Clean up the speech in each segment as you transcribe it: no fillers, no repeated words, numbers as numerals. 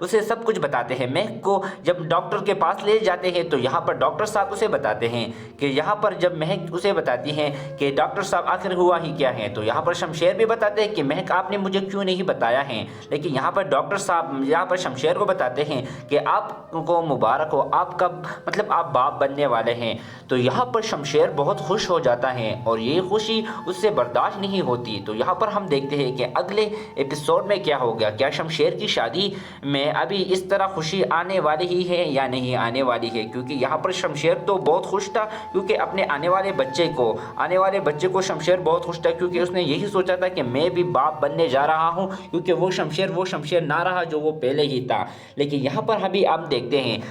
उसे सब कुछ बताते हैं। महक को जब डॉक्टर के पास ले जाते हैं तो यहाँ पर डॉक्टर साहब उसे बताते हैं कि यहाँ पर जब महक उसे बताती हैं कि डॉक्टर साहब आखिर हुआ ही क्या है, तो यहाँ पर शमशेर भी बताते हैं कि महक आपने मुझे क्यों नहीं बताया है। लेकिन यहाँ पर डॉक्टर साहब यहाँ पर शमशेर को बताते हैं कि आपको मुबारक हो, आपका मतलब आप बाप बनने वाले हैं। तो यहाँ पर शमशेर बहुत खुश हो जाता है और ये खुशी उससे बर्दाश्त नहीं होती। तो यहाँ पर हम देखते हैं कि अगले एपिसोड में क्या होगा, क्या शमशेर की शादी में अभी इस तरह खुशी आने वाली ही है या नहीं आने वाली है। क्योंकि यहाँ पर शमशेर तो बहुत खुश था, क्योंकि अपने आने वाले बच्चे को शमशेर बहुत खुश था, क्योंकि उसने यही सोचा था कि मैं भी बाप बनने जा रहा हूँ, क्योंकि वो शमशेर ना रहा जो वो पहले ही था। लेकिन यहाँ पर अभी आप देखते हैं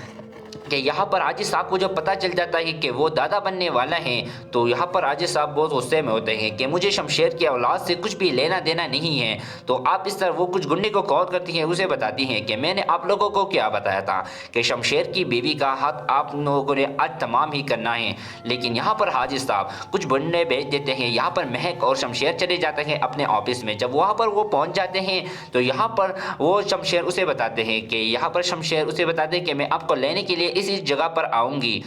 कि यहाँ पर हाजी साहब को जब पता चल जाता है कि वो दादा बनने वाला है, तो यहाँ पर हाजी साहब बहुत गुस्से में होते हैं कि मुझे शमशेर की औलाद से कुछ भी लेना देना नहीं है। तो आप इस तरह वो कुछ गुंडे को कॉल करती हैं, उसे बताती हैं कि मैंने आप लोगों को क्या बताया था कि शमशेर की बीवी का हक आप लोगों ने आज तमाम ही करना है। लेकिन यहाँ पर हाजी साहब कुछ गुंडे भेज देते हैं। यहाँ पर महक और शमशेर चले जाते हैं अपने ऑफिस में। जब वहाँ पर वो पहुँच जाते हैं तो यहाँ पर वो शमशेर उसे बताते हैं कि मैं आपको लेने के लिए इसी जगह पर आऊंगी।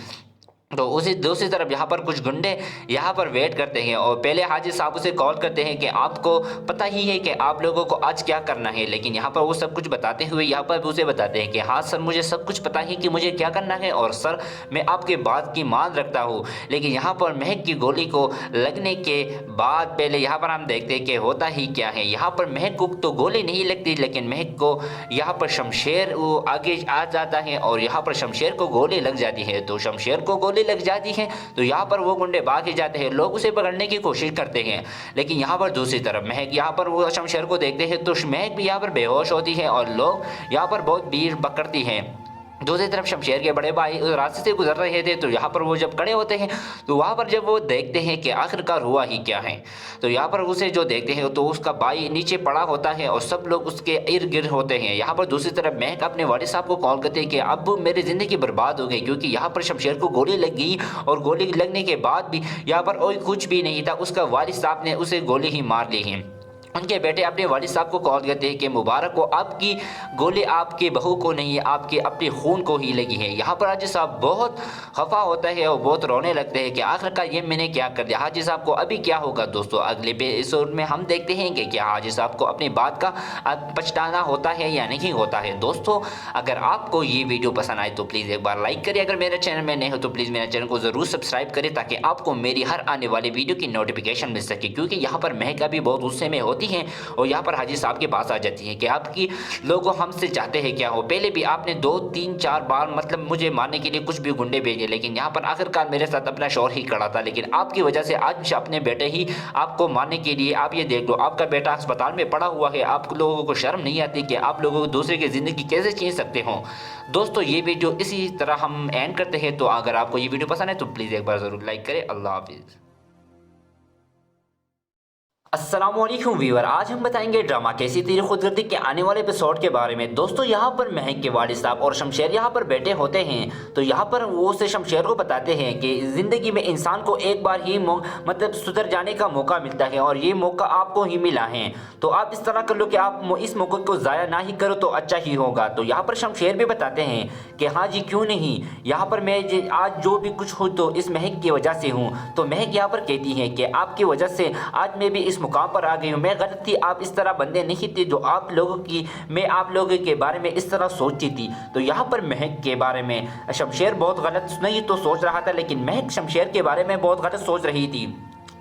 तो उसी दूसरी तरफ यहाँ पर कुछ गुंडे यहाँ पर वेट करते हैं और पहले हाजी साहब उसे कॉल करते हैं कि आपको पता ही है कि आप लोगों को आज क्या करना है। लेकिन यहाँ पर वो सब कुछ बताते हुए यहाँ पर उसे बताते हैं कि हाँ सर, मुझे सब कुछ पता है कि मुझे क्या करना है और सर मैं आपके बात की मान रखता हूँ। लेकिन यहाँ पर महक की गोली को लगने के बाद पहले यहाँ पर हम देखते हैं कि होता ही क्या है। यहाँ पर महक को तो गोली नहीं लगती, लेकिन महक को यहाँ पर शमशेर वो आगे आ जाता है और यहाँ पर शमशेर को गोली लग जाती है। तो शमशेर को गोली लग जाती है तो यहाँ पर वो गुंडे भाग ही जाते हैं, लोग उसे पकड़ने की कोशिश करते हैं। लेकिन यहाँ पर दूसरी तरफ महक यहाँ पर वो शमशेर को देखते हैं तो महक भी यहाँ पर बेहोश होती है और लोग यहाँ पर बहुत भीड़ पकड़ती हैं। दूसरी तरफ शमशेर के बड़े भाई उस रास्ते से गुजर रहे थे, तो यहाँ पर वो जब खड़े होते हैं तो वहाँ पर जब वो देखते हैं कि आखिरकार हुआ ही क्या है, तो यहाँ पर उसे जो देखते हैं तो उसका भाई नीचे पड़ा होता है और सब लोग उसके इर्द गिर्द होते हैं। यहाँ पर दूसरी तरफ महक अपने वालिद साहब को कॉल करते हैं कि अब मेरी ज़िंदगी बर्बाद हो गई, क्योंकि यहाँ पर शमशेर को गोली लग गई और गोली लगने के बाद भी यहाँ पर कोई कुछ भी नहीं था, उसका वालिद साहब ने उसे गोली ही मार ली है। उनके बेटे अपने वालिद साहब को कॉल करते हैं कि मुबारक हो, आपकी गोली आपके बहू को नहीं, आपके अपने खून को ही लगी है। यहाँ पर हाजी साहब बहुत खफा होता है और बहुत रोने लगते हैं कि आखिरकार ये मैंने क्या कर दिया। हाजी साहब को अभी क्या होगा दोस्तों, अगले एपिसोड में हम देखते हैं कि क्या हाजी साहब को अपनी बात का पछताना होता है या नहीं होता है। दोस्तों अगर आपको ये वीडियो पसंद आए तो प्लीज़ एक बार लाइक करें, अगर मेरे चैनल में नए हो तो प्लीज़ मेरे चैनल को ज़रूर सब्सक्राइब करें ताकि आपको मेरी हर आने वाली वीडियो की नोटिफिकेशन मिल सके। क्योंकि यहाँ पर महक भी बहुत गुस्से में होती हैं और यहाँ पर हाजी साहब के पास आ जाती है कि आपकी लोग हमसे चाहते हैं क्या हो, पहले भी आपने 2-3-4 बार मतलब मुझे मारने के लिए कुछ भी गुंडे भेजे, लेकिन यहाँ पर आखिरकार मेरे साथ अपना शौहर ही खड़ा था। लेकिन आपकी वजह से आज अपने बेटे ही आपको मारने के लिए, आप ये देख लो आपका बेटा अस्पताल में पड़ा हुआ है, आप लोगों को शर्म नहीं आती कि आप लोगों को दूसरे की ज़िंदगी कैसे छीन सकते हो। दोस्तों ये वीडियो इसी तरह हम एंड करते हैं। तो अगर आपको ये वीडियो पसंद है तो प्लीज़ एक बार ज़रूर लाइक करें। अल्लाह हाफिज़। अस्सलामुअलैकुम व्यूअर, आज हम बताएंगे ड्रामा कैसी तेरी खुदगर्दी के आने वाले एपिसोड के बारे में। दोस्तों यहाँ पर महक के वालिद साहब और शमशेर यहाँ पर बैठे होते हैं, तो यहाँ पर वो उसे शमशेर को बताते हैं कि ज़िंदगी में इंसान को एक बार ही मतलब सुधर जाने का मौका मिलता है और ये मौका आपको ही मिला है, तो आप इस तरह कर लो कि आप इस मौके को ज़ाया ना ही करो तो अच्छा ही होगा। तो यहाँ पर शमशेर भी बताते हैं कि हाँ जी क्यों नहीं, यहाँ पर मैं आज जो भी कुछ हूँ तो इस महक की वजह से हूँ। तो महक यहाँ पर कहती है कि आपकी वजह से आज मैं भी इस मुकाम पर आ गई हूँ, मैं गलत थी, आप इस तरह बंदे नहीं थे जो मैं आप लोगों के बारे में इस तरह सोचती थी। तो यहाँ पर महक के बारे में शमशेर बहुत गलत नहीं तो सोच रहा था, लेकिन महक शमशेर के बारे में बहुत गलत सोच रही थी।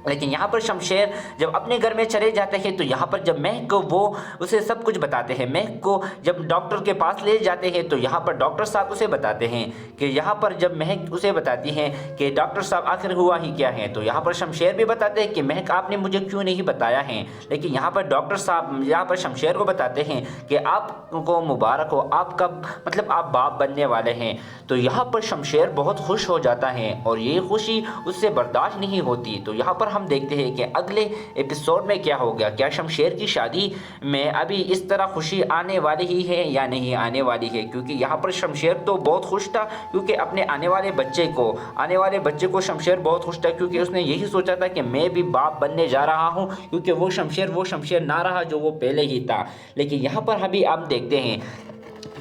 लेकिन यहाँ पर शमशेर जब अपने घर में चले जाते हैं तो यहाँ पर जब महक को वो उसे सब कुछ बताते हैं, महक को जब डॉक्टर के पास ले जाते हैं तो यहाँ पर डॉक्टर साहब उसे बताते हैं कि यहाँ पर जब महक उसे बताती हैं कि डॉक्टर साहब आखिर हुआ ही क्या है, तो यहाँ पर शमशेर भी बताते हैं कि महक आपने मुझे क्यों नहीं बताया है। लेकिन यहाँ पर डॉक्टर साहब यहाँ पर शमशेर को बताते हैं कि आपको मुबारक हो, आपका मतलब आप बाप बनने वाले हैं। तो यहाँ पर शमशेर बहुत खुश हो जाता है और ये खुशी उससे बर्दाश्त नहीं होती। तो यहाँ पर हम देखते हैं कि अगले एपिसोड में क्या होगा, क्या शमशेर की शादी में अभी इस तरह खुशी आने वाली ही है या नहीं आने वाली है। क्योंकि यहाँ पर शमशेर तो बहुत खुश था, क्योंकि अपने आने वाले बच्चे को शमशेर बहुत खुश था, क्योंकि उसने यही सोचा था कि मैं भी बाप बनने जा रहा हूँ, क्योंकि वो शमशेर ना रहा जो वो पहले ही था। लेकिन यहाँ पर अभी आप देखते हैं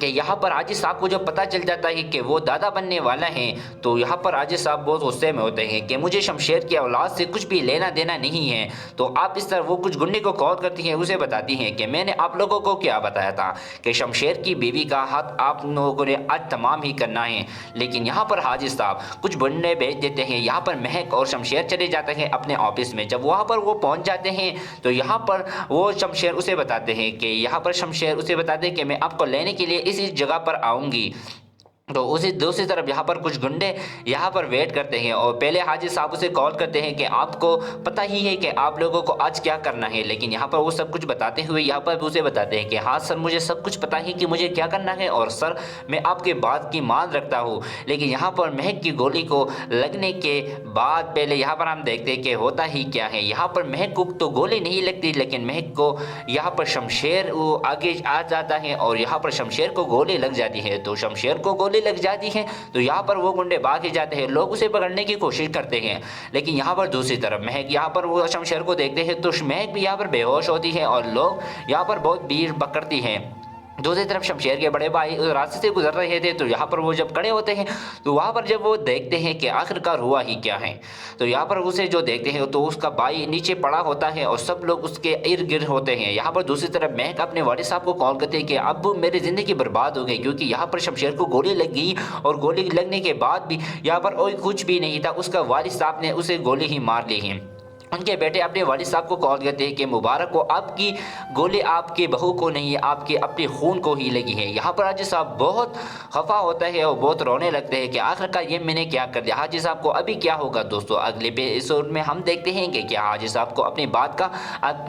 کہ یہاں پر عاجز صاحب کو جب پتہ چل جاتا ہے کہ وہ دادا بننے والا ہیں تو یہاں پر عاجز صاحب بہت غصے میں ہوتے ہیں کہ مجھے شمشیر کی اولاد سے کچھ بھی لینا دینا نہیں ہے۔ تو آپ اس طرح وہ کچھ گنڈے کو کال کرتی ہیں، اسے بتاتی ہیں کہ میں نے آپ لوگوں کو کیا بتایا تھا کہ شمشیر کی بیوی کا حق آپ لوگوں نے آج تمام ہی کرنا ہے۔ لیکن یہاں پر عاجز صاحب کچھ گنڈے بھیج دیتے ہیں، یہاں پر مہک اور شمشیر چلے جاتے ہیں اپنے آفس میں۔ جب وہاں پر وہ پہنچ جاتے ہیں تو یہاں پر وہ شمشیر اسے بتاتے ہیں کہ یہاں پر شمشیر اسے بتاتے ہیں کہ میں آپ کو لینے کے لیے اسی جگہ پر آؤں گی۔ تو اسی دوسری طرف یہاں پر کچھ گنڈے یہاں پر ویٹ کرتے ہیں اور پہلے حاجی صاحب اسے کال کرتے ہیں کہ آپ کو پتہ ہی ہے کہ آپ لوگوں کو آج کیا کرنا ہے، لیکن یہاں پر وہ سب کچھ بتاتے ہوئے یہاں پر اسے بتاتے ہیں کہ ہاں سر مجھے سب کچھ پتہ ہے کہ مجھے کیا کرنا ہے، اور سر میں آپ کے بات کی مان رکھتا ہوں۔ لیکن یہاں پر مہک کی گولی کو لگنے کے بعد پہلے یہاں پر ہم دیکھتے ہیں کہ ہوتا ہی کیا ہے۔ یہاں پر مہک کو تو گولی نہیں لگتی، لیکن مہک کو یہاں پر شمشیر وہ آگے آ جاتا ہے اور یہاں پر شمشیر کو گولی لگ جاتی ہے۔ تو شمشیر کو گولی لگ جاتی ہے تو یہاں پر وہ گنڈے بھاگ جاتے ہیں، لوگ اسے پکڑنے کی کوشش کرتے ہیں۔ لیکن یہاں پر دوسری طرف مہک یہاں پر وہ شمشیر کو دیکھتے ہیں تو مہک بھی یہاں پر بے ہوش ہوتی ہے اور لوگ یہاں پر بہت بھیڑ پکڑتی ہیں۔ دوسری طرف شمشیر کے بڑے بھائی راستے سے گزر رہے تھے تو یہاں پر وہ جب کھڑے ہوتے ہیں تو وہاں پر جب وہ دیکھتے ہیں کہ آخرکار ہوا ہی کیا ہے، تو یہاں پر اسے جو دیکھتے ہیں تو اس کا بھائی نیچے پڑا ہوتا ہے اور سب لوگ اس کے ارد گرد ہوتے ہیں۔ یہاں پر دوسری طرف مہک اپنے والد صاحب کو کال کرتے ہیں کہ اب میری زندگی برباد ہو گئی، کیونکہ یہاں پر شمشیر کو گولی لگ گئی اور گولی لگنے کے بعد بھی یہاں پر کوئی کچھ بھی نہیں تھا، اس کا والد صاحب نے اسے گولی ہی مار لی ہے۔ ان کے بیٹے اپنے والد صاحب کو کال کرتے ہیں کہ مبارک ہو، آپ کی گولی آپ کے بہو کو نہیں، آپ کے اپنے خون کو ہی لگی ہے۔ یہاں پر حاجی صاحب بہت خفا ہوتا ہے اور بہت رونے لگتے ہیں کہ آخرکار یہ میں نے کیا کر دیا۔ حاجی صاحب کو ابھی کیا ہوگا دوستو، اگلے ایپیسوڈ میں ہم دیکھتے ہیں کہ کیا حاجی صاحب کو اپنی بات کا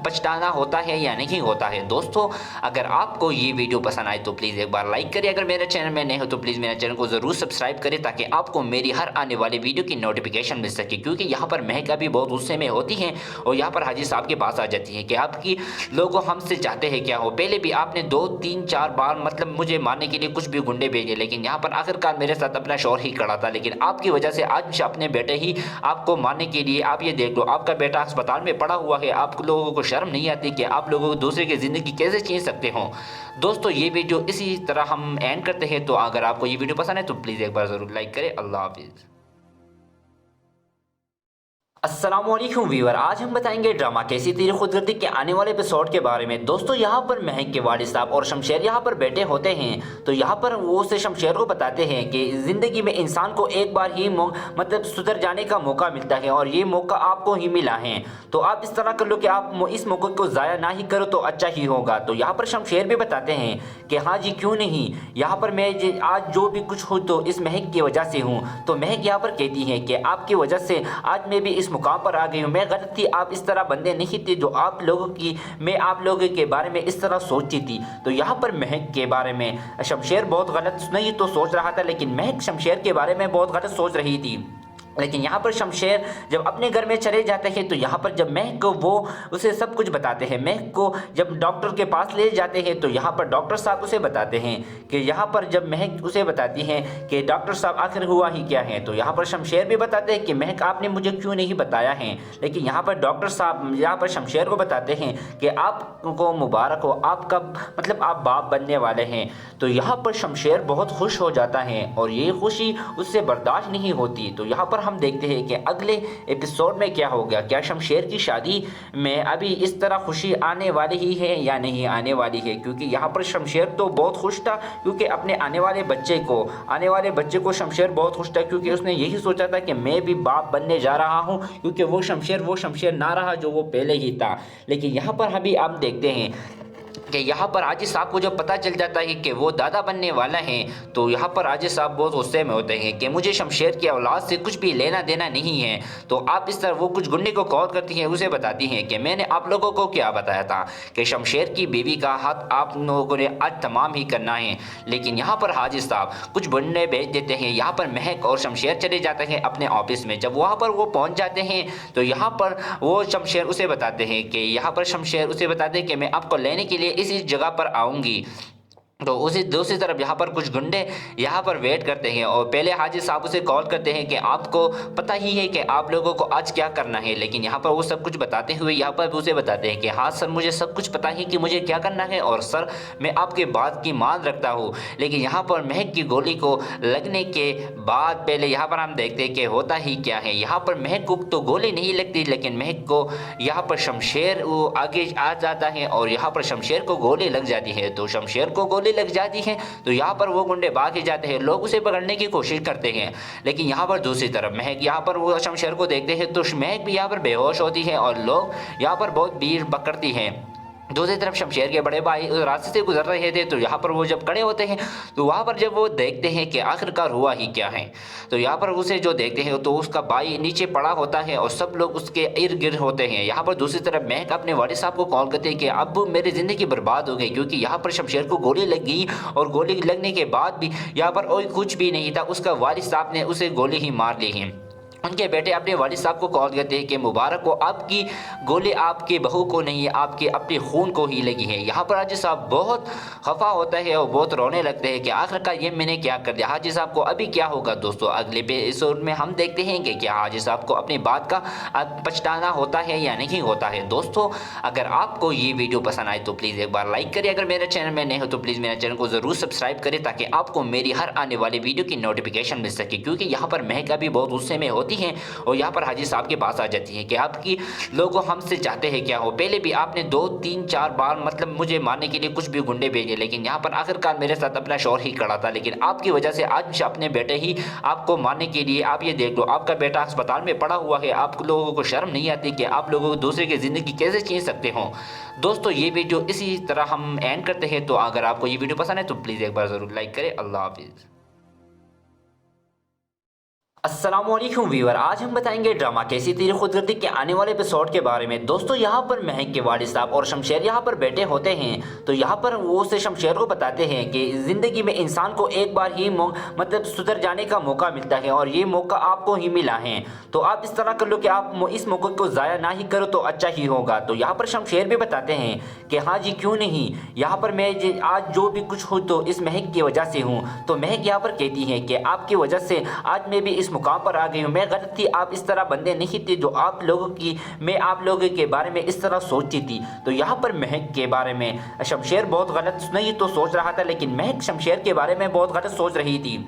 پچھتانا ہوتا ہے یا نہیں ہوتا ہے۔ دوستو اگر آپ کو یہ ویڈیو پسند آئے تو پلیز ایک بار لائک کریں، اگر میرے چینل میں نئے ہو تو پلیز میرے چینل کو ضرور سبسکرائب کریں تاکہ آپ کو میری ہر آنے والی ویڈیو کی نوٹیفیکیشن مل سکے، کیونکہ یہاں پر مہک ابھی بہت غصے میں ہوتی ہیں اور یہاں پر حاجی صاحب کے پاس آ جاتی ہے کہ آپ کی لوگوں ہم سے چاہتے ہیں کیا ہو، پہلے بھی آپ نے 2 3 4 بار مطلب مجھے مارنے کے لیے کچھ بھی گنڈے بھیجے، لیکن یہاں پر آخرکار میرے ساتھ اپنا شوہر ہی کھڑا تھا، لیکن آپ کی وجہ سے آج اپنے بیٹے ہی آپ کو مارنے کے لیے، آپ یہ دیکھ لو آپ کا بیٹا اسپتال میں پڑا ہوا ہے، آپ لوگوں کو شرم نہیں آتی کہ آپ لوگوں کو دوسرے کی زندگی کیسے چھین سکتے ہوں۔ دوستو یہ ویڈیو اسی طرح ہم اینڈ کرتے ہیں، تو اگر آپ کو یہ ویڈیو پسند ہے تو پلیز ایک بار ضرور لائک کریں۔ اللہ حافظ۔ السلام علیکم ویور، آج ہم بتائیں گے ڈرامہ کیسی تیری خود گردی کے آنے والے ایپیسوڈ کے بارے میں۔ دوستو یہاں پر مہک کے والد صاحب اور شمشیر یہاں پر بیٹھے ہوتے ہیں تو یہاں پر وہ اسے شمشیر کو بتاتے ہیں کہ زندگی میں انسان کو ایک بار ہی مطلب سدھر جانے کا موقع ملتا ہے اور یہ موقع آپ کو ہی ملا ہے، تو آپ اس طرح کر لو کہ آپ اس موقع کو ضائع نہ ہی کرو تو اچھا ہی ہوگا۔ تو یہاں پر شمشیر بھی بتاتے ہیں کہ ہاں جی کیوں نہیں، یہاں پر میں آج جو بھی کچھ ہوں تو اس مہک کی وجہ سے ہوں۔ تو مہک یہاں پر کہتی ہے کہ آپ کی وجہ سے آج میں بھی اس مقام پر آ گئی ہوں، میں غلط تھی، آپ اس طرح بندے نہیں تھے جو آپ لوگوں کی میں آپ لوگوں کے بارے میں اس طرح سوچتی تھی۔ تو یہاں پر مہک کے بارے میں شمشیر بہت غلط نہیں تو سوچ رہا تھا، لیکن مہک شمشیر کے بارے میں بہت غلط سوچ رہی تھی۔ لیکن یہاں پر شمشیر جب اپنے گھر میں چلے جاتے ہیں تو یہاں پر جب مہک کو وہ اسے سب کچھ بتاتے ہیں، مہک کو جب ڈاکٹر کے پاس لے جاتے ہیں تو یہاں پر ڈاکٹر صاحب اسے بتاتے ہیں کہ یہاں پر جب مہک اسے بتاتی ہیں کہ ڈاکٹر صاحب آخر ہوا ہی کیا ہے، تو یہاں پر شمشیر بھی بتاتے ہیں کہ مہک آپ نے مجھے کیوں نہیں بتایا ہے۔ لیکن یہاں پر ڈاکٹر صاحب یہاں پر شمشیر کو بتاتے ہیں کہ آپ کو مبارک ہو، آپ کا مطلب آپ باپ بننے والے ہیں۔ تو یہاں پر شمشیر بہت خوش ہو جاتا ہے اور یہ خوشی اس سے برداشت نہیں ہوتی۔ تو یہاں پر ہم دیکھتے ہیں کہ اگلے ایپیسوڈ میں کیا ہوگا، کیا شمشیر کی شادی میں ابھی اس طرح خوشی آنے والی ہی ہے یا نہیں آنے والی ہے، کیونکہ یہاں پر شمشیر تو بہت خوش تھا کیونکہ اپنے آنے والے بچے کو شمشیر بہت خوش تھا، کیونکہ اس نے یہی سوچا تھا کہ میں بھی باپ بننے جا رہا ہوں، کیونکہ وہ شمشیر نہ رہا جو وہ پہلے ہی تھا۔ لیکن یہاں پر ابھی آپ دیکھتے ہیں کہ یہاں پر عاجز صاحب کو جب پتہ چل جاتا ہے کہ وہ دادا بننے والا ہے تو یہاں پر عاجز صاحب بہت غصے میں ہوتے ہیں کہ مجھے شمشیر کی اولاد سے کچھ بھی لینا دینا نہیں ہے۔ تو آپ اس طرح وہ کچھ گنڈے کو کال کرتی ہیں، اسے بتاتی ہیں کہ میں نے آپ لوگوں کو کیا بتایا تھا کہ شمشیر کی بیوی کا حق آپ لوگوں نے آج تمام ہی کرنا ہے۔ لیکن یہاں پر عاجز صاحب کچھ گنڈے بھیج دیتے ہیں، یہاں پر مہک اور شمشیر چلے جاتے ہیں اپنے آفس میں۔ جب وہاں پر وہ پہنچ جاتے ہیں تو یہاں پر وہ شمشیر اسے بتاتے ہیں کہ میں آپ کو لینے کے لیے اسی جگہ پر آؤں گی۔ तो उसी दूसरी तरफ यहाँ पर कुछ गुंडे यहाँ पर वेट करते हैं और पहले हाजी साहब उसे कॉल करते हैं कि आपको पता ही है कि आप लोगों को आज क्या करना है, लेकिन यहाँ पर वो सब कुछ बताते हुए यहाँ पर उसे बताते हैं कि हाँ सर, मुझे सब कुछ पता है कि मुझे क्या करना है और सर मैं आपके बात की मान रखता हूँ। लेकिन यहाँ पर महक की गोली को लगने के बाद पहले यहाँ पर हम देखते हैं कि होता ही क्या है। यहाँ पर महक को तो गोली नहीं लगती, लेकिन महक को यहाँ पर शमशेर वो आगे आ जाता है और यहाँ पर शमशेर को गोली लग जाती है। तो शमशेर को गोली लग जाती है तो यहाँ पर वो गुंडे भाग ही जाते हैं, लोग उसे पकड़ने की कोशिश करते हैं। लेकिन यहाँ पर दूसरी तरफ महक यहाँ पर वो शमशेर को देखते हैं तो महक भी यहाँ पर बेहोश होती है और लोग यहाँ पर बहुत भीड़ पकड़ती हैं। दूसरी तरफ शमशेर के बड़े भाई उस रास्ते से गुजर रहे थे, तो यहाँ पर वो जब खड़े होते हैं तो वहाँ पर जब वो देखते हैं कि आखिरकार हुआ ही क्या है, तो यहाँ पर उसे जो देखते हैं तो उसका भाई नीचे पड़ा होता है और सब लोग उसके इर्द गिर्द होते हैं। यहाँ पर दूसरी तरफ महक अपने वालिद साहब को कॉल करते हैं कि अब मेरी ज़िंदगी बर्बाद हो गई, क्योंकि यहाँ पर शमशेर को गोली लग गई और गोली लगने के बाद भी यहाँ पर कोई कुछ भी नहीं था, उसका वालिद साहब ने उसे गोली ही मार ली है। उनके बेटे अपने वालिद साहब को कॉल करते हैं कि मुबारक हो, आपकी गोली आपके बहू को नहीं, आपके अपने खून को ही लगी है। यहाँ पर हाजी साहब बहुत खफा होता है और बहुत रोने लगते हैं कि आखिरकार ये मैंने क्या कर दिया। हाजी साहब को अभी क्या होगा दोस्तों, अगले एपिसोड में हम देखते हैं कि क्या हाजी साहब को अपनी बात का पछताना होता है या नहीं होता है। दोस्तों अगर आपको ये वीडियो पसंद आए तो प्लीज़ एक बार लाइक करें, अगर मेरे चैनल में नए हो तो प्लीज़ मेरे चैनल को ज़रूर सब्सक्राइब करें ताकि आपको मेरी हर आने वाली वीडियो की नोटिफिकेशन मिल सके। क्योंकि यहाँ पर महक भी बहुत गुस्से में होती हैं और यहाँ पर हाजी साहब के पास आ जाती है कि आपकी लोग हमसे चाहते हैं क्या हो, पहले भी आपने 2 3 4 बार मतलब मुझे मारने के लिए कुछ भी गुंडे भेजे, लेकिन यहाँ पर आखिरकार मेरे साथ अपना शौहर ही खड़ा था, लेकिन आपकी वजह से आज अपने बेटे ही आपको मारने के लिए, आप ये देख लो आपका बेटा अस्पताल में पड़ा हुआ है, आप लोगों को शर्म नहीं आती कि आप लोगों को दूसरे की ज़िंदगी कैसे छीन सकते हो। दोस्तों ये वीडियो इसी तरह हम एंड करते हैं, तो अगर आपको ये वीडियो पसंद है तो प्लीज़ एक बार ज़रूर लाइक करें। अल्लाह हाफिज़। अस्सलामुअलैकुम व्यूअर, आज हम बताएंगे ड्रामा कैसी तेरी खुदगर्दी के आने वाले एपिसोड के बारे में। दोस्तों यहाँ पर महक के वालिद साहब और शमशेर यहाँ पर बैठे होते हैं, तो यहाँ पर वो उसे शमशेर को बताते हैं कि ज़िंदगी में इंसान को एक बार ही मतलब सुधर जाने का मौका मिलता है और ये मौका आपको ही मिला है, तो आप इस तरह कर लो कि आप इस मौके को ज़ाया ना ही करो तो अच्छा ही होगा। तो यहाँ पर शमशेर भी बताते हैं कि हाँ जी क्यों नहीं, यहाँ पर मैं आज जो भी कुछ हूँ तो इस महक की वजह से हूँ। तो महक यहाँ पर कहती है कि आपकी वजह से आज मैं भी इस मुकाम पर आ गई हूँ, मैं गलत थी, आप इस तरह बंदे नहीं थे जो आप लोगों की, मैं आप लोगों के बारे में इस तरह सोचती थी। तो यहाँ पर महक के बारे में शमशेर बहुत गलत नहीं तो सोच रहा था, लेकिन महक शमशेर के बारे में बहुत गलत सोच रही थी।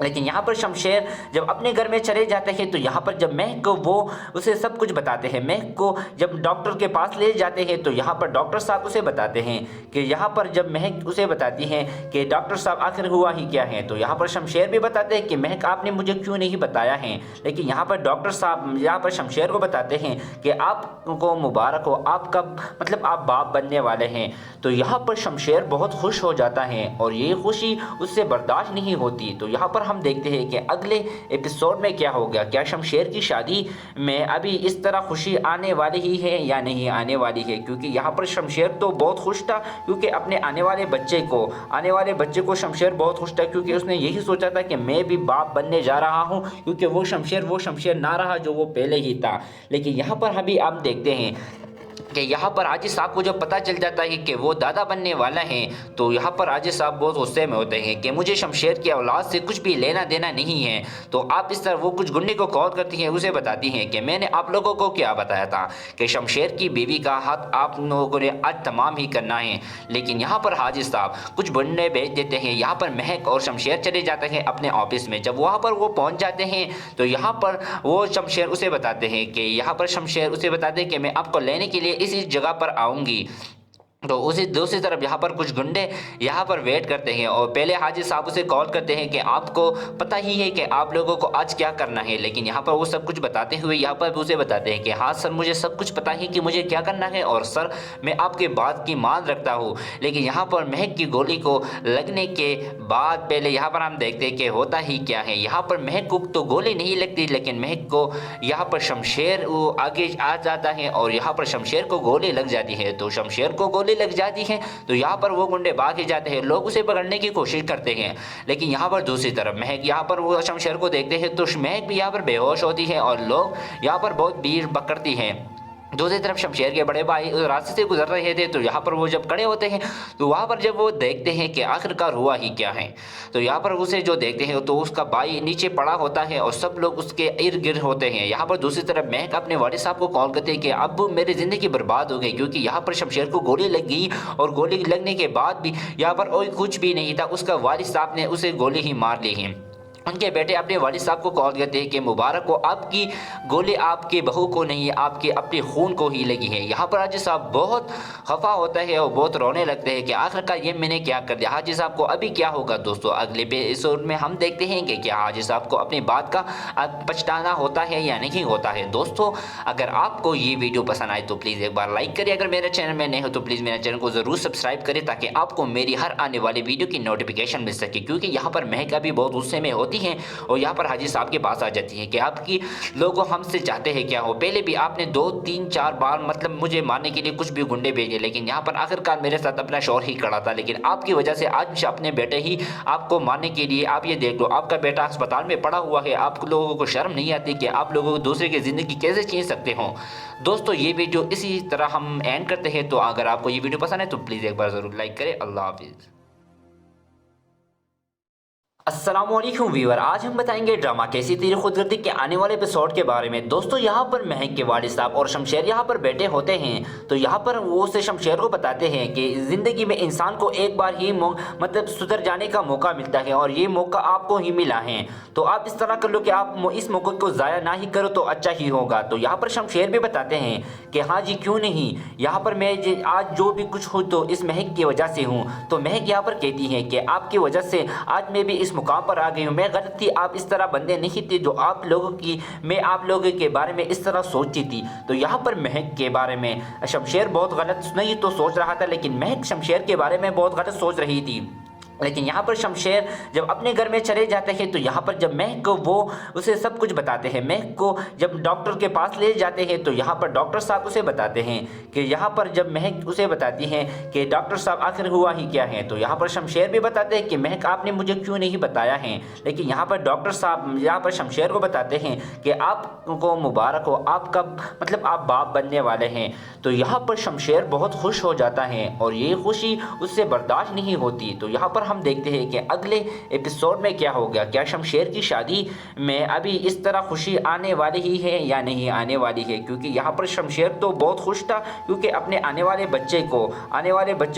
लेकिन यहाँ पर शमशेर जब अपने घर में चले जाते हैं तो यहाँ पर जब महक को वो उसे सब कुछ बताते हैं, महक को जब डॉक्टर के पास ले जाते हैं तो यहाँ पर डॉक्टर साहब उसे बताते हैं कि यहाँ पर जब महक उसे बताती हैं कि डॉक्टर साहब आखिर हुआ ही क्या है, तो यहाँ पर शमशेर भी बताते हैं कि महक आपने मुझे क्यों नहीं बताया है। लेकिन यहाँ पर डॉक्टर साहब यहाँ पर शमशेर को बताते हैं कि आपको मुबारक हो, आपका मतलब आप बाप बनने वाले हैं। तो यहाँ पर शमशेर बहुत खुश हो जाता है और ये खुशी उससे बर्दाश्त नहीं होती। तो यहाँ पर हम देखते हैं कि अगले एपिसोड में क्या होगा, क्या शमशेर की शादी में अभी इस तरह खुशी आने वाली ही है या नहीं आने वाली है। क्योंकि यहाँ पर शमशेर तो बहुत खुश था, क्योंकि अपने आने वाले बच्चे को शमशेर बहुत खुश था, क्योंकि उसने यही सोचा था कि मैं भी बाप बनने जा रहा हूँ, क्योंकि वो शमशेर ना रहा जो वो पहले ही था। लेकिन यहाँ पर अभी आप देखते हैं कि यहाँ पर हाजी साहब को जब पता चल जाता है कि वो दादा बनने वाला है, तो यहाँ पर हाजी साहब बहुत गुस्से में होते हैं कि मुझे शमशेर की औलाद से कुछ भी लेना देना नहीं है। तो आप इस तरह वो कुछ गुंडे को कॉल करती हैं, उसे बताती हैं कि मैंने आप लोगों को क्या बताया था कि शमशेर की बीवी का हाथ आप लोगों ने आज तमाम ही करना है। लेकिन यहाँ पर हाजी साहब कुछ गुंडे भेज देते हैं, यहाँ पर महक और शमशेर चले जाते हैं अपने ऑफिस में। जब वहाँ पर वो पहुँच जाते हैं तो यहाँ पर वो शमशेर उसे बताते हैं कि यहाँ पर शमशेर उसे बताते हैं कि मैं आपको लेने के लिए इसी जगह पर आऊंगी। तो उसी दूसरी तरफ यहाँ पर कुछ गुंडे यहाँ पर वेट करते हैं और पहले हाजी साहब उसे कॉल करते हैं कि आपको पता ही है कि आप लोगों को आज क्या करना है, लेकिन यहाँ पर वो सब कुछ बताते हुए यहाँ पर उसे बताते हैं कि हाँ सर, मुझे सब कुछ पता है कि मुझे क्या करना है और सर मैं आपके बात की मान रखता हूँ। लेकिन यहाँ पर महक की गोली को लगने के बाद पहले यहाँ पर हम देखते हैं कि होता ही क्या है। यहाँ पर महक को तो गोली नहीं लगती, लेकिन महक को यहाँ पर शमशेर वो आगे आ जाता है और यहाँ पर शमशेर को गोली लग जाती है। तो शमशेर को गोली लग जाती है तो यहाँ पर वो गुंडे भाग ही जाते हैं, लोग उसे पकड़ने की कोशिश करते हैं। लेकिन यहाँ पर दूसरी तरफ महक यहाँ पर वो शमशेर को देखते हैं तो महक भी यहाँ पर बेहोश होती है और लोग यहाँ पर बहुत भीड़ पकड़ती हैं। दूसरी तरफ शमशेर के बड़े भाई उस रास्ते से गुजर रहे थे, तो यहाँ पर वो जब खड़े होते हैं तो वहाँ पर जब वो देखते हैं कि आखिरकार हुआ ही क्या है, तो यहाँ पर उसे जो देखते हैं तो उसका भाई नीचे पड़ा होता है और सब लोग उसके इर्द गिर्द होते हैं। यहाँ पर दूसरी तरफ महक अपने वालिद साहब को कॉल करते हैं कि अब मेरी ज़िंदगी बर्बाद हो गई, क्योंकि यहाँ पर शमशेर को गोली लग गई और गोली लगने के बाद भी यहाँ पर कोई कुछ भी नहीं था, उसका वालिद साहब ने उसे गोली ही मार ली है। उनके बेटे अपने वालिद साहब को कॉल करते हैं कि मुबारक हो, आपकी गोली आपके बहू को नहीं, आपके अपने खून को ही लगी है। यहाँ पर हाजी साहब बहुत खफा होता है और बहुत रोने लगते हैं कि आखिरकार ये मैंने क्या कर दिया। हाजी साहब को अभी क्या होगा दोस्तों, अगले एपिसोड में हम देखते हैं कि क्या हाजी साहब को अपनी बात का पछताना होता है या नहीं होता है। दोस्तों अगर आपको ये वीडियो पसंद आए तो प्लीज़ एक बार लाइक करें, अगर मेरे चैनल में नए हो तो प्लीज़ मेरे चैनल को ज़रूर सब्सक्राइब करें ताकि आपको मेरी हर आने वाली वीडियो की नोटिफिकेशन मिल सके। क्योंकि यहाँ पर महक भी बहुत गुस्से में होती हैं और यहाँ पर हाजी साहब के पास आ जाती है कि आपकी लोगों हमसे चाहते हैं क्या हो, पहले भी आपने 2-3-4 बार मतलब मुझे मारने के लिए कुछ भी गुंडे भेजे, लेकिन यहाँ पर आखिरकार मेरे साथ अपना शौहर ही खड़ा था, लेकिन आपकी वजह से आज अपने बेटे ही आपको मारने के लिए, आप ये देख लो आपका बेटा अस्पताल में पड़ा हुआ है, आप लोगों को शर्म नहीं आती कि आप लोगों को दूसरे की ज़िंदगी कैसे छीन सकते हो। दोस्तों ये वीडियो इसी तरह हम एंड करते हैं, तो अगर आपको ये वीडियो पसंद है तो प्लीज़ एक बार ज़रूर लाइक करें। अल्लाह हाफिज़। अस्सलामुअलैकुम व्यूअर, आज हम बताएंगे ड्रामा कैसी तेरी खुदगर्दी के आने वाले एपिसोड के बारे में। दोस्तों यहाँ पर महक के वालिद साहब और शमशेर यहाँ पर बैठे होते हैं, तो यहाँ पर वो उसे शमशेर को बताते हैं कि ज़िंदगी में इंसान को एक बार ही मतलब सुधर जाने का मौका मिलता है और ये मौका आपको ही मिला है, तो आप इस तरह कर लो कि आप इस मौके को ज़ाया ना ही करो तो अच्छा ही होगा। तो यहाँ पर शमशेर भी बताते हैं कि हाँ जी क्यों नहीं, यहाँ पर मैं आज जो भी कुछ हूँ तो इस महक की वजह से हूँ। तो महक यहाँ पर कहती है कि आपकी वजह से आज मैं भी इस मुकाम पर आ गई हूँ, मैं गलत थी, आप इस तरह बंदे नहीं थे जो आप लोगों की, मैं आप लोगों के बारे में इस तरह सोचती थी। तो यहाँ पर महक के बारे में शमशेर बहुत गलत नहीं तो सोच रहा था, लेकिन महक शमशेर के बारे में बहुत गलत सोच रही थी। लेकिन यहाँ पर शमशेर जब अपने घर में चले जाते हैं तो यहाँ पर जब महक को वो उसे सब कुछ बताते हैं, महक को जब डॉक्टर के पास ले जाते हैं तो यहाँ पर डॉक्टर साहब उसे बताते हैं कि यहाँ पर जब महक उसे बताती हैं कि डॉक्टर साहब आखिर हुआ ही क्या है, तो यहाँ पर शमशेर भी बताते हैं कि महक आपने मुझे क्यों नहीं बताया है। लेकिन यहाँ पर डॉक्टर साहब यहाँ पर शमशेर को बताते हैं कि आपको मुबारक हो, आपका मतलब आप बाप बनने वाले हैं। तो यहाँ पर शमशेर बहुत खुश हो जाता है और ये खुशी उससे बर्दाश्त नहीं होती। तो यहाँ पर हम देखते हैं कि अगले एपिसोड में क्या हो गया, क्या शमशेर की शादी में अभी इस तरह खुशी आने वाली ही है या नहीं आने वाली है। क्योंकि यहाँ पर शमशेर तो बहुत खुश था, क्योंकि अपने आने वाले बच्चे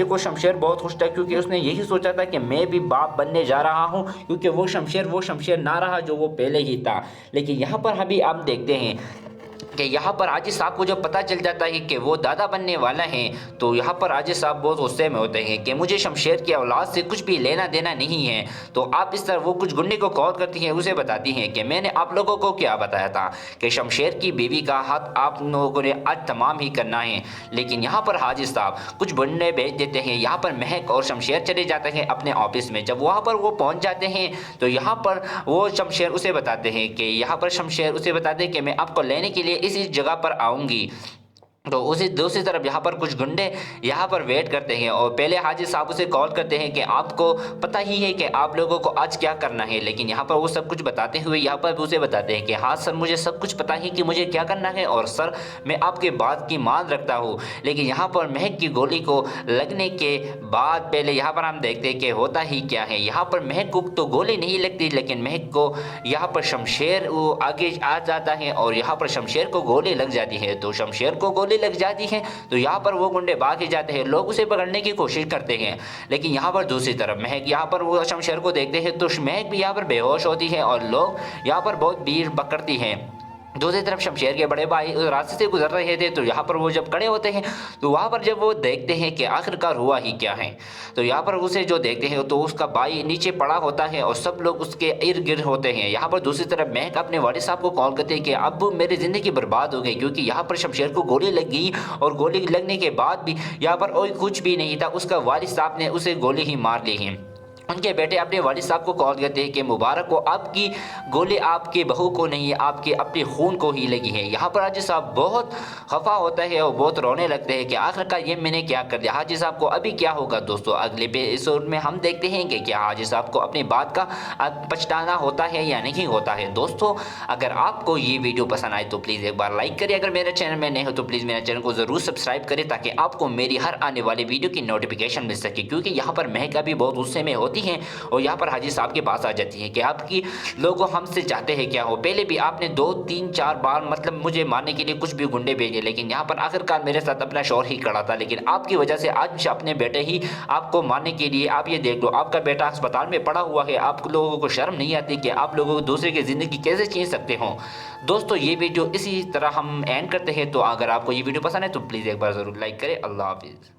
को शमशेर बहुत खुश था, क्योंकि उसने यही सोचा था कि मैं भी बाप बनने जा रहा हूँ, क्योंकि वो शमशेर ना रहा जो वो पहले ही था। लेकिन यहाँ पर अभी आप देखते हैं कि यहाँ पर हाजी साहब को जब पता चल जाता है कि वो दादा बनने वाला है, तो यहाँ पर हाजी साहब बहुत गुस्से में होते हैं कि मुझे शमशेर की औलाद से कुछ भी लेना देना नहीं है। तो आप इस तरह वो कुछ गुंडे को कॉल करती हैं, उसे बताती हैं कि मैंने आप लोगों को क्या बताया था कि शमशेर की बीवी का हक आप लोगों ने आज तमाम ही करना है। लेकिन यहाँ पर हाजी साहब कुछ गुंडे भेज देते हैं, यहाँ पर महक और शमशेर चले जाते हैं अपने ऑफिस में। जब वहाँ पर वो पहुँच जाते हैं तो यहाँ पर वो शमशेर उसे बताते हैं कि यहाँ पर शमशेर उसे बताते हैं कि मैं आपको लेने के लिए इस जगह पर आऊंगी। तो उसी दूसरी तरफ यहाँ पर कुछ गुंडे यहाँ पर वेट करते हैं और पहले हाजी साहब उसे कॉल करते हैं कि आपको पता ही है कि आप लोगों को आज क्या करना है। लेकिन यहाँ पर वो सब कुछ बताते हुए यहाँ पर उसे बताते हैं कि हाँ सर मुझे सब कुछ पता है कि मुझे क्या करना है और सर मैं आपके बात की मान रखता हूँ। लेकिन यहाँ पर महक की गोली को लगने के बाद पहले यहाँ पर हम देखते हैं कि होता ही क्या है। यहाँ पर महक को तो गोली नहीं लगती, लेकिन महक को यहाँ पर शमशेर वो आगे आ जाता है और यहाँ पर शमशेर को गोली लग जाती है। तो शमशेर को गोली लग जाती है तो यहाँ पर वो गुंडे भाग ही जाते हैं, लोग उसे पकड़ने की कोशिश करते हैं। लेकिन यहाँ पर दूसरी तरफ महक यहाँ पर वो शमशेर को देखते हैं तो महक भी यहाँ पर बेहोश होती है और लोग यहाँ पर बहुत भीड़ पकड़ती हैं। दूसरी तरफ शमशेर के बड़े भाई उस रास्ते से गुजर रहे थे, तो यहाँ पर वो जब खड़े होते हैं तो वहाँ पर जब वो देखते हैं कि आखिरकार हुआ ही क्या है, तो यहाँ पर उसे जो देखते हैं तो उसका भाई नीचे पड़ा होता है और सब लोग उसके इर्द गिर्द होते हैं। यहाँ पर दूसरी तरफ महक अपने वालिद साहब को कॉल करते हैं कि अब मेरी ज़िंदगी बर्बाद हो गई, क्योंकि यहाँ पर शमशेर को गोली लग गई और गोली लगने के बाद भी यहाँ पर कोई कुछ भी नहीं था, उसका वालिद साहब ने उसे गोली ही मार ली है। उनके बेटे अपने वालिद साहब को कॉल करते हैं कि मुबारक हो, आपकी गोली आपके बहू को नहीं, आपके अपने खून को ही लगी है। यहाँ पर हाजी साहब बहुत खफा होता है और बहुत रोने लगते हैं कि आखिरकार ये मैंने क्या कर दिया। हाजी साहब को अभी क्या होगा दोस्तों, अगले एपिसोड में हम देखते हैं कि क्या हाजी साहब को अपनी बात का पछताना होता है या नहीं होता है। दोस्तों अगर आपको ये वीडियो पसंद आए तो प्लीज़ एक बार लाइक करें, अगर मेरे चैनल में नए हो तो प्लीज़ मेरे चैनल को ज़रूर सब्सक्राइब करें ताकि आपको मेरी हर आने वाली वीडियो की नोटिफिकेशन मिल सके। क्योंकि यहाँ पर महक भी बहुत गुस्से में होती हैं और यहाँ पर हाजी साहब के पास आ जाती है कि आपकी लोग हमसे चाहते हैं क्या हो, पहले भी आपने 2-3-4 बार मतलब मुझे मारने के लिए कुछ भी गुंडे भेजे, लेकिन यहाँ पर आखिरकार मेरे साथ अपना शौहर ही खड़ा था, लेकिन आपकी वजह से आज अपने बेटे ही आपको मारने के लिए, आप ये देख लो आपका बेटा अस्पताल में पड़ा हुआ है। आप लोगों को शर्म नहीं आती कि आप लोगों को दूसरे की ज़िंदगी कैसे छीन सकते हो। दोस्तों ये वीडियो इसी तरह हम एंड करते हैं। तो अगर आपको ये वीडियो पसंद है तो प्लीज़ एक बार ज़रूर लाइक करें। अल्लाह हाफिज़।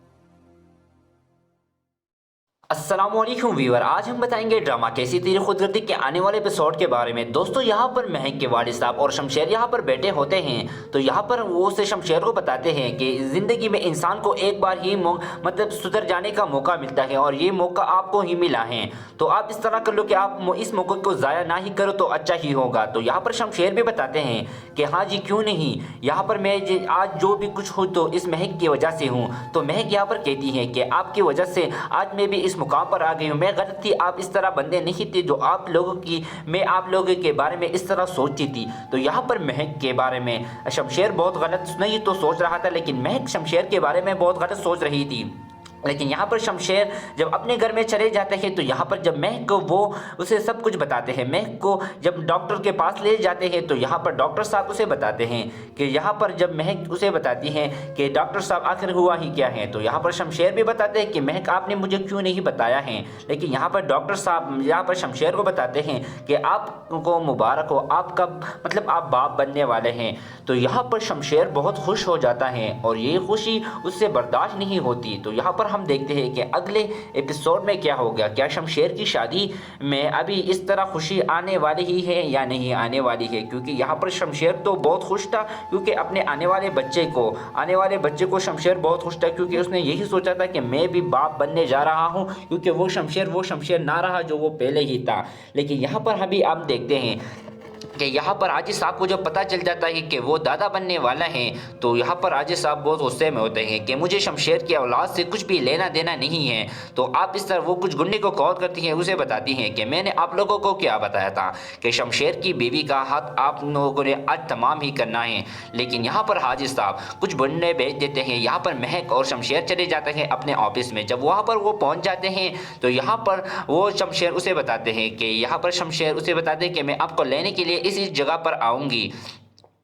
अस्सलामुअलैकुम व्यूअर, आज हम बताएंगे ड्रामा कैसी तेरी खुदगर्दी के आने वाले एपिसोड के बारे में। दोस्तों यहाँ पर महक के वालिद साहब और शमशेर यहाँ पर बैठे होते हैं, तो यहाँ पर वो उसे शमशेर को बताते हैं कि ज़िंदगी में इंसान को एक बार ही मतलब सुधर जाने का मौका मिलता है और ये मौका आपको ही मिला है, तो आप इस तरह कर लो कि आप इस मौके को ज़ाया ना ही करो तो अच्छा ही होगा। तो यहाँ पर शमशेर भी बताते हैं कि हाँ जी क्यों नहीं, यहाँ पर मैं आज जो भी कुछ हूँ तो इस महक की वजह से हूँ। तो महक यहाँ पर कहती है कि आपकी वजह से आज मैं भी इस मुकाम पर आ गई हूँ, मैं गलत थी, आप इस तरह बंदे नहीं थे जो आप लोगों की, मैं आप लोगों के बारे में इस तरह सोचती थी। तो यहाँ पर महक के बारे में शमशेर बहुत गलत नहीं तो सोच रहा था, लेकिन महक शमशेर के बारे में बहुत गलत सोच रही थी। लेकिन यहाँ पर शमशेर जब अपने घर में चले जाते हैं तो यहाँ पर जब महक को वो उसे सब कुछ बताते हैं, महक को जब डॉक्टर के पास ले जाते हैं तो यहाँ पर डॉक्टर साहब उसे बताते हैं कि यहाँ पर जब महक उसे बताती हैं कि डॉक्टर साहब आखिर हुआ ही क्या है। तो यहाँ पर शमशेर भी बताते हैं कि महक आपने मुझे क्यों नहीं बताया है। लेकिन यहाँ पर डॉक्टर साहब यहाँ पर शमशेर को बताते हैं कि आपको मुबारक हो, आपका मतलब आप बाप बनने वाले हैं। तो यहाँ पर शमशेर बहुत खुश हो जाता है और ये खुशी उससे बर्दाश्त नहीं होती। तो यहाँ पर हम देखते हैं कि अगले एपिसोड में क्या होगा, क्या शमशेर की शादी में अभी इस तरह खुशी आने वाली ही है या नहीं आने वाली है। क्योंकि यहाँ पर शमशेर तो बहुत खुश था क्योंकि अपने आने वाले बच्चे को शमशेर बहुत खुश था, क्योंकि उसने यही सोचा था कि मैं भी बाप बनने जा रहा हूँ, क्योंकि वो शमशेर ना रहा जो वो पहले ही था। लेकिन यहाँ पर अभी आप देखते हैं कि यहाँ पर हाजी साहब को जब पता चल जाता है कि वो दादा बनने वाला है, तो यहाँ पर हाजी साहब बहुत गुस्से में होते हैं कि मुझे शमशेर की औलाद से कुछ भी लेना देना नहीं है। तो आप इस तरह वो कुछ गुंडे को कॉल करती हैं, उसे बताती हैं कि मैंने आप लोगों को क्या बताया था कि शमशेर की बीवी का हक आप लोगों ने आज तमाम ही करना है। लेकिन यहाँ पर हाजी साहब कुछ गुंडे भेज देते हैं, यहाँ पर महक और शमशेर चले जाते हैं अपने ऑफिस में। जब वहाँ पर वो पहुँच जाते हैं तो यहाँ पर वो शमशेर उसे बताते हैं कि यहाँ पर शमशेर उसे बताते हैं कि मैं आपको लेने के लिए इसी जगह पर आऊंगी।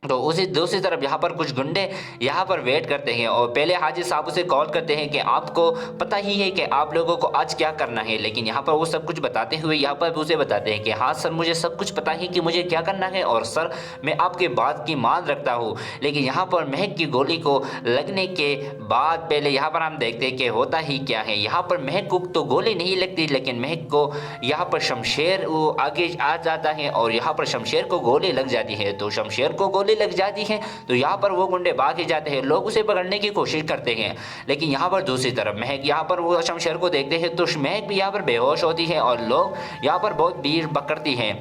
तो उसी दूसरी तरफ यहाँ पर कुछ गुंडे यहाँ पर वेट करते हैं और पहले हाजी साहब उसे कॉल करते हैं कि आपको पता ही है कि आप लोगों को आज क्या करना है। लेकिन यहाँ पर वो सब कुछ बताते हुए यहाँ पर उसे बताते हैं कि हाँ सर मुझे सब कुछ पता है कि मुझे क्या करना है और सर मैं आपके बात की मान रखता हूँ। लेकिन यहाँ पर महक की गोली को लगने के बाद पहले यहाँ पर हम देखते हैं कि होता ही क्या है। यहाँ पर महक को तो गोली नहीं लगती, लेकिन महक को यहाँ पर शमशेर वो आगे आ जाता है और यहाँ पर शमशेर को गोली लग जाती है। तो शमशेर को गोली लग जाती है तो यहाँ पर वो गुंडे भाग ही जाते हैं, लोग उसे पकड़ने की कोशिश करते हैं। लेकिन यहाँ पर दूसरी तरफ महक यहाँ पर वो शमशेर को देखते हैं तो महक भी यहाँ पर बेहोश होती है और लोग यहाँ पर बहुत भीड़ पकड़ती हैं।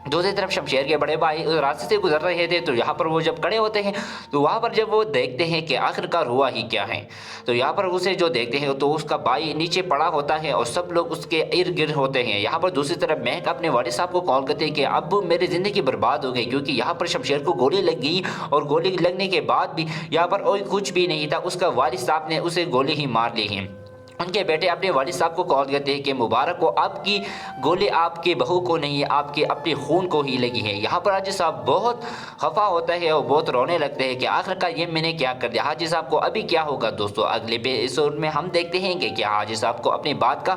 दूसरी तरफ शमशेर के बड़े भाई उस रास्ते से गुजर रहे थे, तो यहाँ पर वो जब खड़े होते हैं तो वहाँ पर जब वो देखते हैं कि आखिरकार हुआ ही क्या है, तो यहाँ पर उसे जो देखते हैं तो उसका भाई नीचे पड़ा होता है और सब लोग उसके इर्द गिर्द होते हैं। यहाँ पर दूसरी तरफ महक अपने वालिद साहब को कॉल करते हैं कि अब मेरी ज़िंदगी बर्बाद हो गई, क्योंकि यहाँ पर शमशेर को गोली लग गई और गोली लगने के बाद भी यहाँ पर कोई कुछ भी नहीं था, उसका वालिद साहब ने उसे गोली ही मार ली है। उनके बेटे अपने वालिद साहब को कॉल करते हैं कि मुबारक हो, आपकी गोली आपके बहू को नहीं, आपके अपने खून को ही लगी है। यहाँ पर हाजी साहब बहुत खफा होता है और बहुत रोने लगते हैं कि आखिरकार ये मैंने क्या कर दिया। हाजी साहब को अभी क्या होगा दोस्तों, अगले एपिसोड में हम देखते हैं कि क्या हाजी साहब को अपनी बात का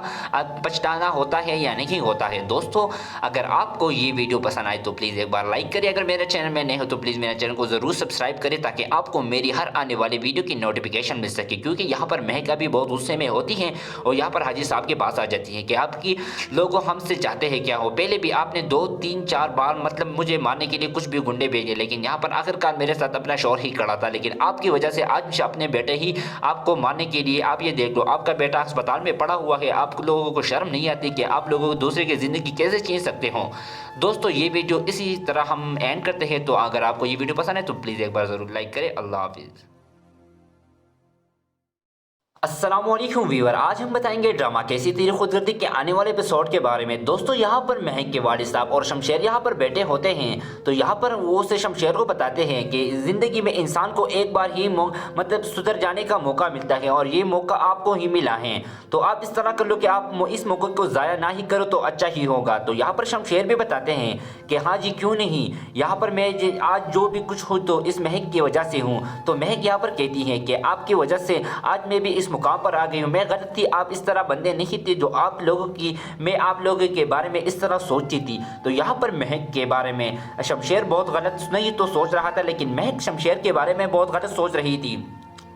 पछताना होता है या नहीं होता है। दोस्तों अगर आपको ये वीडियो पसंद आए तो प्लीज़ एक बार लाइक करें, अगर मेरे चैनल में नए हो तो प्लीज़ मेरे चैनल को ज़रूर सब्सक्राइब करें ताकि आपको मेरी हर आने वाली वीडियो की नोटिफिकेशन मिल सके। क्योंकि यहाँ पर महक भी बहुत गुस्से में होती ہوتی ہیں اور یہاں پر حاجی صاحب کے پاس آ جاتی ہیں کہ آپ کی لوگوں ہم سے چاہتے ہیں کیا ہو، پہلے بھی آپ نے 2 3 4 بار مطلب مجھے مارنے کے لیے کچھ بھی گنڈے بھیجے، لیکن یہاں پر آخرکار میرے ساتھ اپنا شوہر ہی کھڑا تھا، لیکن آپ کی وجہ سے آج اپنے بیٹے ہی آپ کو مارنے کے لیے، آپ یہ دیکھ لو آپ کا بیٹا اسپتال میں پڑا ہوا ہے، آپ لوگوں کو شرم نہیں آتی کہ آپ لوگوں کو دوسرے کی زندگی کیسے چھین سکتے ہوں۔ دوستو یہ ویڈیو اسی طرح ہم اینڈ کرتے ہیں، تو اگر آپ کو یہ ویڈیو پسند ہے تو پلیز ایک بار ضرور لائک کریں۔ اللہ حافظ۔ السلام علیکم ویور، آج ہم بتائیں گے ڈرامہ کیسی تیری خودگردی کے آنے والے ایپیسوڈ کے بارے میں۔ دوستو یہاں پر مہک کے والد صاحب اور شمشیر یہاں پر بیٹھے ہوتے ہیں، تو یہاں پر وہ اسے شمشیر کو بتاتے ہیں کہ زندگی میں انسان کو ایک بار ہی مطلب سدھر جانے کا موقع ملتا ہے اور یہ موقع آپ کو ہی ملا ہے، تو آپ اس طرح کر لو کہ آپ اس موقع کو ضائع نہ ہی کرو تو اچھا ہی ہوگا۔ تو یہاں پر شمشیر بھی بتاتے ہیں کہ ہاں جی کیوں نہیں، یہاں پر میں آج جو بھی کچھ ہوں تو اس مہک کی وجہ سے ہوں۔ تو مہک یہاں پر کہتی ہے کہ آپ کی وجہ سے آج میں بھی اس مقام پر آ گئی ہوں، میں غلط تھی، آپ اس طرح بندے نہیں تھے جو آپ لوگوں کی میں آپ لوگوں کے بارے میں اس طرح سوچتی تھی۔ تو یہاں پر مہک کے بارے میں شمشیر بہت غلط نہیں تو سوچ رہا تھا، لیکن مہک شمشیر کے بارے میں بہت غلط سوچ رہی تھی۔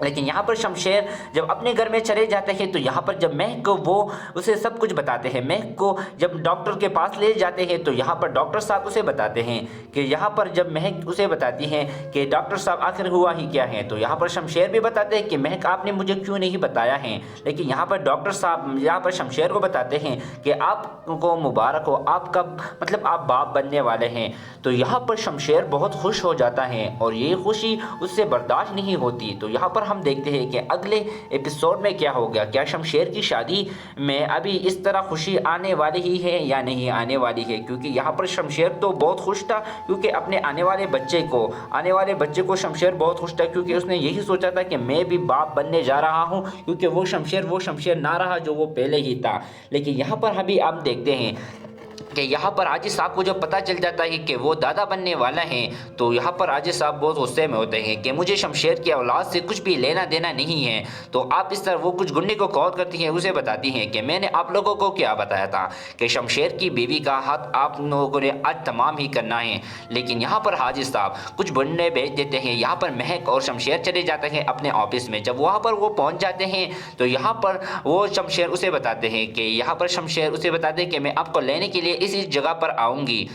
لیکن یہاں پر شمشیر جب اپنے گھر میں چلے جاتے ہیں تو یہاں پر جب مہک کو وہ اسے سب کچھ بتاتے ہیں، مہک کو جب ڈاکٹر کے پاس لے جاتے ہیں تو یہاں پر ڈاکٹر صاحب اسے بتاتے ہیں کہ یہاں پر جب مہک اسے بتاتی ہیں کہ ڈاکٹر صاحب آخر ہوا ہی کیا ہے، تو یہاں پر شمشیر بھی بتاتے ہیں کہ مہک آپ نے مجھے کیوں نہیں بتایا ہے، لیکن یہاں پر ڈاکٹر صاحب یہاں پر شمشیر کو بتاتے ہیں کہ آپ کو مبارک ہو، آپ کا مطلب آپ باپ بننے والے ہیں۔ تو یہاں پر شمشیر بہت خوش ہو جاتا ہے اور یہ خوشی اس سے برداشت نہیں ہوتی۔ تو یہاں پر ہم دیکھتے ہیں کہ اگلے ایپیسوڈ میں کیا ہوگا، کیا شمشیر کی شادی میں ابھی اس طرح خوشی آنے والی ہی ہے یا نہیں آنے والی ہے، کیونکہ یہاں پر شمشیر تو بہت خوش تھا کیونکہ اپنے آنے والے بچے کو شمشیر بہت خوش تھا، کیونکہ اس نے یہی سوچا تھا کہ میں بھی باپ بننے جا رہا ہوں، کیونکہ وہ شمشیر نہ رہا جو وہ پہلے ہی تھا۔ لیکن یہاں پر ابھی آپ دیکھتے ہیں کہ یہاں پر حاجی صاحب کو جب پتہ چل جاتا ہے کہ وہ دادا بننے والا ہے، تو یہاں پر حاجی صاحب بہت غصے میں ہوتے ہیں کہ مجھے شمشیر کی اولاد سے کچھ بھی لینا دینا نہیں ہے۔ تو آپ اس طرح وہ کچھ گنڈے کو کال کرتی ہیں، اسے بتاتی ہیں کہ میں نے آپ لوگوں کو کیا بتایا تھا کہ شمشیر کی بیوی کا حق آپ لوگوں نے آج تمام ہی کرنا ہے۔ لیکن یہاں پر حاجی صاحب کچھ گنڈے بھیج دیتے ہیں، یہاں پر مہک اور شمشیر چلے جاتے ہیں اپنے آفس میں۔ جب وہاں پر وہ پہنچ جاتے ہیں تو یہاں پر وہ شمشیر اسے بتاتے ہیں کہ میں آپ کو لینے کے لیے اسی جگہ پر آؤں گی۔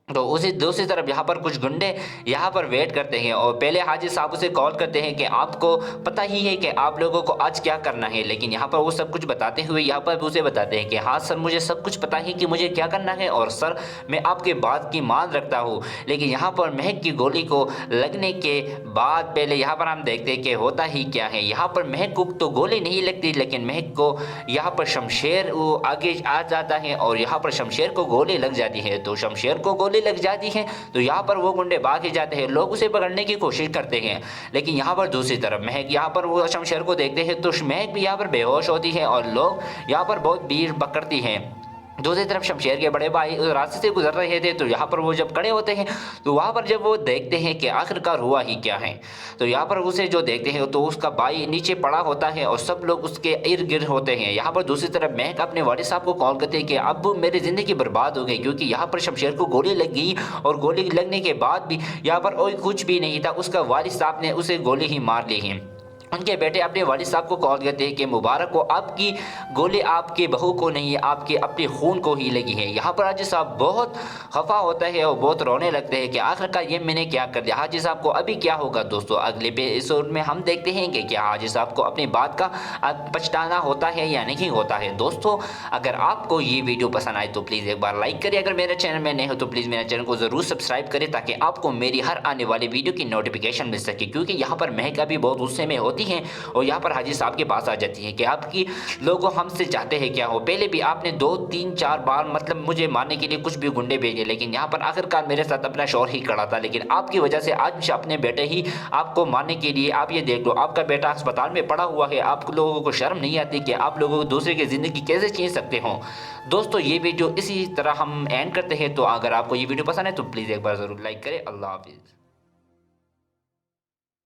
تو اسی دوسری طرف یہاں پر کچھ گنڈے یہاں پر ویٹ کرتے ہیں اور پہلے حاجی صاحب اسے کال کرتے ہیں کہ آپ کو پتہ ہی ہے کہ آپ لوگوں کو آج کیا کرنا ہے، لیکن یہاں پر وہ سب کچھ بتاتے ہوئے یہاں پر اسے بتاتے ہیں کہ ہاں سر مجھے سب کچھ پتہ ہے کہ مجھے کیا کرنا ہے اور سر میں آپ کے بات کی مان رکھتا ہوں۔ لیکن یہاں پر مہک کی گولی کو لگنے کے بعد پہلے یہاں پر ہم دیکھتے ہیں کہ ہوتا ہی کیا ہے۔ یہاں پر مہک کو تو گولی نہیں لگتی، لیکن مہک کو یہاں پر شمشیر وہ آگے آ جاتا ہے اور یہاں پر شمشیر کو گولی لگ جاتی ہے۔ تو شمشیر کو گولی لگ جاتی ہے تو یہاں پر وہ گنڈے بھاگ ہی جاتے ہیں، لوگ اسے پکڑنے کی کوشش کرتے ہیں، لیکن یہاں پر دوسری طرف مہک یہاں پر وہ شمشیر کو دیکھتے ہیں تو مہک بھی یہاں پر بے ہوش ہوتی ہے اور لوگ یہاں پر بہت بھیڑ پکڑتی ہیں۔ دوسری طرف شمشیر کے بڑے بھائی راستے سے گزر رہے تھے، تو یہاں پر وہ جب کھڑے ہوتے ہیں تو وہاں پر جب وہ دیکھتے ہیں کہ آخرکار ہوا ہی کیا ہے، تو یہاں پر اسے جو دیکھتے ہیں تو اس کا بھائی نیچے پڑا ہوتا ہے اور سب لوگ اس کے ارد گرد ہوتے ہیں۔ یہاں پر دوسری طرف مہک اپنے والد صاحب کو کال کرتے ہیں کہ ابو میری زندگی برباد ہو گئی، کیونکہ یہاں پر شمشیر کو گولی لگ گئی اور گولی لگنے کے بعد بھی یہاں پر کوئی کچھ بھی نہیں تھا، اس کا والد صاحب نے اسے گولی ہی مار لی ہے۔ ان کے بیٹے اپنے والد صاحب کو کال کرتے ہیں کہ مبارک ہو، آپ کی گولی آپ کے بہو کو نہیں، آپ کے اپنے خون کو ہی لگی ہے۔ یہاں پر حاجی صاحب بہت خفا ہوتا ہے اور بہت رونے لگتے ہیں کہ آخرکار یہ میں نے کیا کر دیا۔ حاجی صاحب کو ابھی کیا ہوگا؟ دوستو اگلے ایپیسوڈ میں ہم دیکھتے ہیں کہ کیا حاجی صاحب کو اپنی بات کا پچھتانا ہوتا ہے یا نہیں ہوتا ہے۔ دوستو اگر آپ کو یہ ویڈیو پسند آئے تو پلیز ایک بار لائک کریں، اگر میرے چینل میں نئے ہو تو پلیز میرے چینل کو ضرور سبسکرائب کریں تاکہ آپ کو میری ہر آنے والی ویڈیو کی نوٹیفیکیشن مل سکے، کیونکہ یہاں پر مہک ابھی بہت غصے میں ہوتی ہیں اور یہاں پر حاجی صاحب کے پاس آ جاتی ہے کہ آپ کی لوگوں ہم سے چاہتے ہیں کیا ہو، پہلے بھی آپ نے 2 3 4 بار مطلب مجھے مارنے کے لیے کچھ بھی گنڈے بھیجے، لیکن یہاں پر آخرکار میرے ساتھ اپنا شوہر ہی کھڑا تھا، لیکن آپ کی وجہ سے آج اپنے بیٹے ہی آپ کو مارنے کے لیے، آپ یہ دیکھ لو آپ کا بیٹا اسپتال میں پڑا ہوا ہے، آپ لوگوں کو شرم نہیں آتی کہ آپ لوگوں کو دوسرے کی زندگی کیسے چھین سکتے ہوں۔ دوستو یہ ویڈیو اسی طرح ہم اینڈ کرتے ہیں، تو اگر آپ کو یہ ویڈیو پسند ہے تو پلیز ایک بار ضرور لائک کریں۔ اللہ حافظ۔